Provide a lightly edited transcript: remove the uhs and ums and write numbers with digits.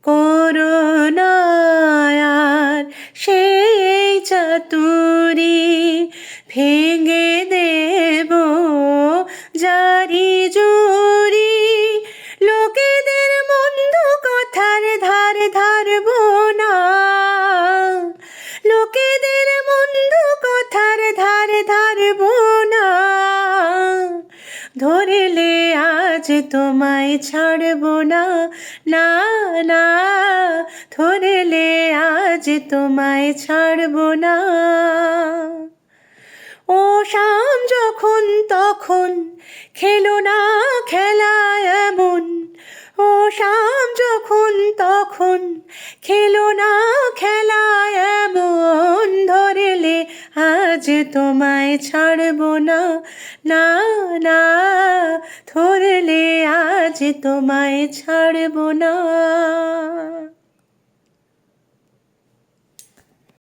করুণা আর সেই চাতুরি ভেঙে দেব জারি জুরি। লোকেদের মন্দ কথার ধার ধারব না, লোকেদের মন্দ কথার ধার ধারব না। ধরলে আজ তোমায় ছাড়ব না, না না, ধরলে আজ তোমায় ছাড়ব না। ও শাম যখন তখন খেলো না খেলা এমন, ও শাম যখন তখন খেলো না খেলা এমন। ধরলে আজ তোমায় ছাড়ব না, না না, ধরলে আজ তোমায় ছাড়ব না।